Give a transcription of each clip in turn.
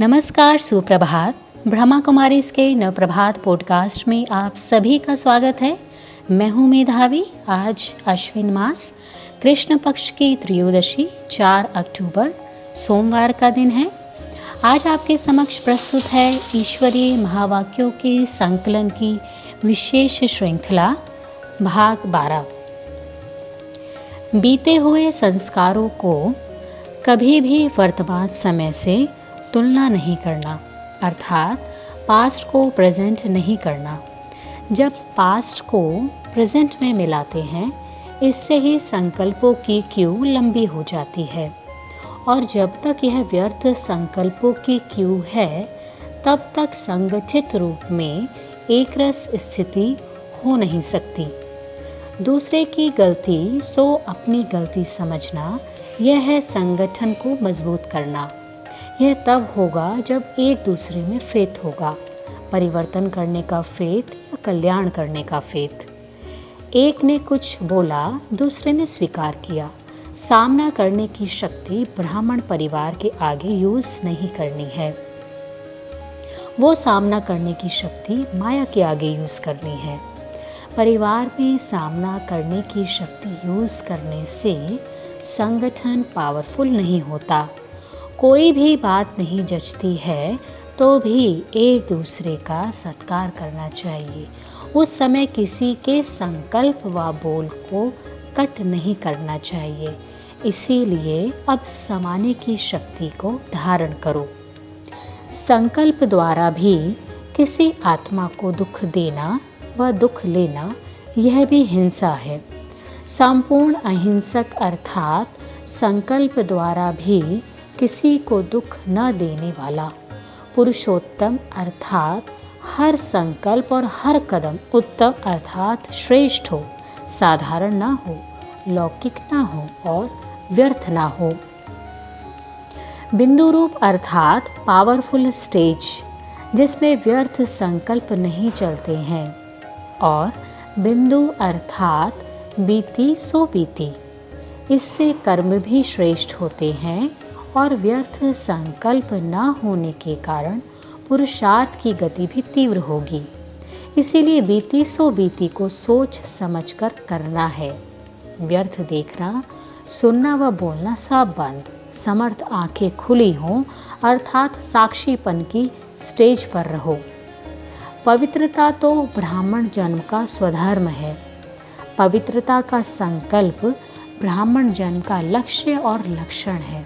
नमस्कार, सुप्रभात। ब्रह्मा कुमारी के नवप्रभात पॉडकास्ट में आप सभी का स्वागत है। मैं हूँ मेधावी। आज अश्विन मास कृष्ण पक्ष की त्रयोदशी 4 अक्टूबर सोमवार का दिन है। आज आपके समक्ष प्रस्तुत है ईश्वरीय महावाक्यों के संकलन की विशेष श्रृंखला भाग 12। बीते हुए संस्कारों को कभी भी वर्तमान समय से तुलना नहीं करना, अर्थात पास्ट को प्रेजेंट नहीं करना। जब पास्ट को प्रेजेंट में मिलाते हैं, इससे ही संकल्पों की क्यू लंबी हो जाती है, और जब तक यह व्यर्थ संकल्पों की क्यू है, तब तक संगठित रूप में एक रस स्थिति हो नहीं सकती। दूसरे की गलती सो अपनी गलती समझना, यह है संगठन को मजबूत करना। यह तब होगा जब एक दूसरे में फेथ होगा, परिवर्तन करने का फेथ या कल्याण करने का फेथ। एक ने कुछ बोला, दूसरे ने स्वीकार किया। सामना करने की शक्ति ब्राह्मण परिवार के आगे यूज नहीं करनी है, वो सामना करने की शक्ति माया के आगे यूज करनी है। परिवार में सामना करने की शक्ति यूज करने से संगठन पावरफुल नहीं होता। कोई भी बात नहीं जचती है तो भी एक दूसरे का सत्कार करना चाहिए। उस समय किसी के संकल्प व बोल को कट नहीं करना चाहिए। इसीलिए अब समाने की शक्ति को धारण करो। संकल्प द्वारा भी किसी आत्मा को दुख देना व दुख लेना, यह भी हिंसा है। संपूर्ण अहिंसक अर्थात संकल्प द्वारा भी किसी को दुख न देने वाला पुरुषोत्तम अर्थात हर संकल्प और हर कदम उत्तम अर्थात श्रेष्ठ हो, साधारण ना हो, लौकिक ना हो और व्यर्थ ना हो। बिंदु रूप अर्थात पावरफुल स्टेज, जिसमें व्यर्थ संकल्प नहीं चलते हैं, और बिंदु अर्थात बीती सो बीती, इससे कर्म भी श्रेष्ठ होते हैं और व्यर्थ संकल्प न होने के कारण पुरुषार्थ की गति भी तीव्र होगी। इसीलिए बीती सो बीती को सोच समझकर करना है। व्यर्थ देखना, सुनना व बोलना सब बंद, समर्थ आंखें खुली हों अर्थात साक्षीपन की स्टेज पर रहो। पवित्रता तो ब्राह्मण जन्म का स्वधर्म है। पवित्रता का संकल्प ब्राह्मण जन्म का लक्ष्य और लक्षण है।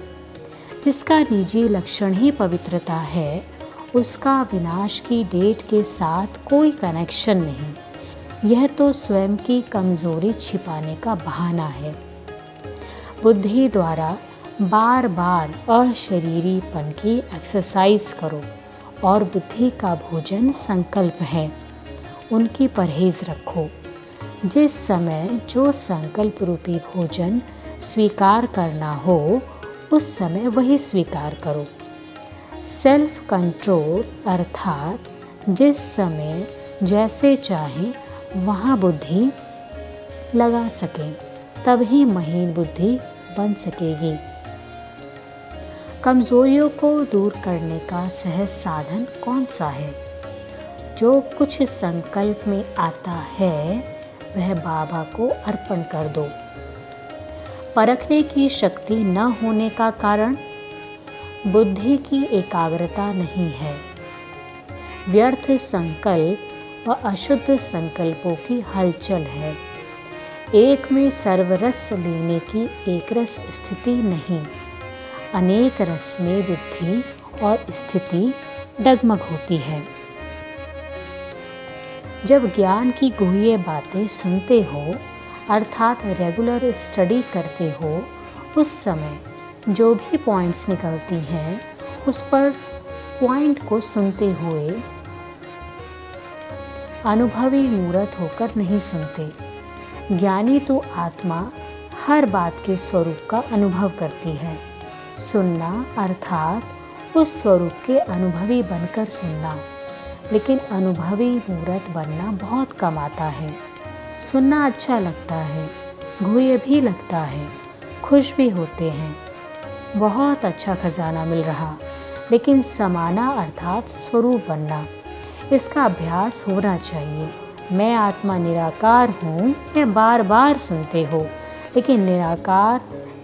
जिसका निजी लक्षण ही पवित्रता है, उसका विनाश की डेट के साथ कोई कनेक्शन नहीं। यह तो स्वयं की कमजोरी छिपाने का बहाना है। बुद्धि द्वारा बार बार अशरीरीपन की एक्सरसाइज करो, और बुद्धि का भोजन संकल्प है, उनकी परहेज रखो। जिस समय जो संकल्प रूपी भोजन स्वीकार करना हो, उस समय वही स्वीकार करो। सेल्फ कंट्रोल अर्थात जिस समय जैसे चाहे वहाँ बुद्धि लगा सके, तभी महीन बुद्धि बन सकेगी। कमजोरियों को दूर करने का सहज साधन कौन सा है? जो कुछ संकल्प में आता है, वह बाबा को अर्पण कर दो। परखने की शक्ति न होने का कारण बुद्धि की एकाग्रता नहीं है। व्यर्थ संकल्प व अशुद्ध संकल्पों की हलचल है। एक में सर्वरस लेने की एक रस स्थिति नहीं। अनेक रस में बुद्धि और स्थिति डगमग होती है। जब ज्ञान की गुह्य बातें सुनते हो अर्थात रेगुलर स्टडी करते हो, उस समय जो भी पॉइंट्स निकलती हैं, उस पर पॉइंट को सुनते हुए अनुभवी मूर्त होकर नहीं सुनते। ज्ञानी तो आत्मा हर बात के स्वरूप का अनुभव करती है। सुनना अर्थात उस स्वरूप के अनुभवी बनकर सुनना, लेकिन अनुभवी मूर्त बनना बहुत कम आता है। सुनना अच्छा लगता है, गुह्य भी लगता है, खुश भी होते हैं। बहुत अच्छा खजाना मिल रहा, लेकिन समाना अर्थात स्वरूप बनना, इसका अभ्यास होना चाहिए। मैं आत्मा निराकार हूँ, मैं बार बार सुनते हो, लेकिन निराकार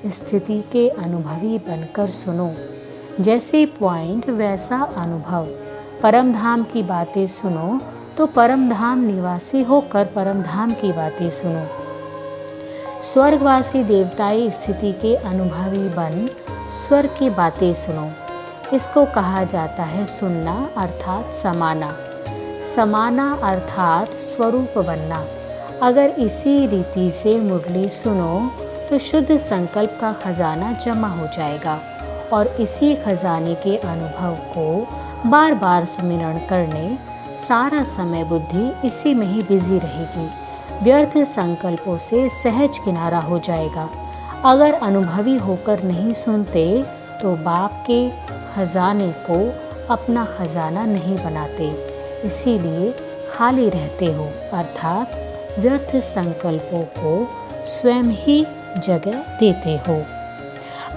स्थिति के अनुभवी बनकर सुनो। जैसे पॉइंट वैसा अनुभव। परम धाम की बातें सुनो तो परम धाम निवासी होकर परम धाम की बातें सुनो। स्वर्गवासी देवताई स्थिति के अनुभवी बन स्वर्ग की बातें सुनो। इसको कहा जाता है सुनना अर्थात समाना। समाना अर्थात स्वरूप बनना। अगर इसी रीति से मुरली सुनो तो शुद्ध संकल्प का खजाना जमा हो जाएगा और इसी खजाने के अनुभव को बार बार सुमिरन करने सारा समय बुद्धि इसी में ही बिजी रहेगी। व्यर्थ संकल्पों से सहज किनारा हो जाएगा। अगर अनुभवी होकर नहीं सुनते तो बाप के खजाने को अपना खजाना नहीं बनाते, इसीलिए खाली रहते हो, अर्थात व्यर्थ संकल्पों को स्वयं ही जगह देते हो।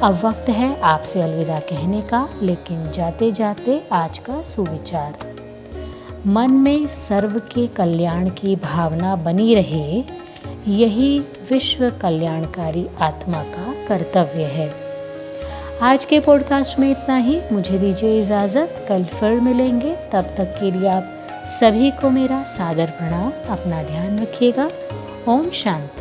अब वक्त है आपसे अलविदा कहने का, लेकिन जाते जाते आज का सुविचार। मन में सर्व के कल्याण की भावना बनी रहे, यही विश्व कल्याणकारी आत्मा का कर्तव्य है। आज के पॉडकास्ट में इतना ही। मुझे दीजिए इजाज़त, कल फिर मिलेंगे। तब तक के लिए आप सभी को मेरा सादर प्रणाम। अपना ध्यान रखिएगा। ओम शांति।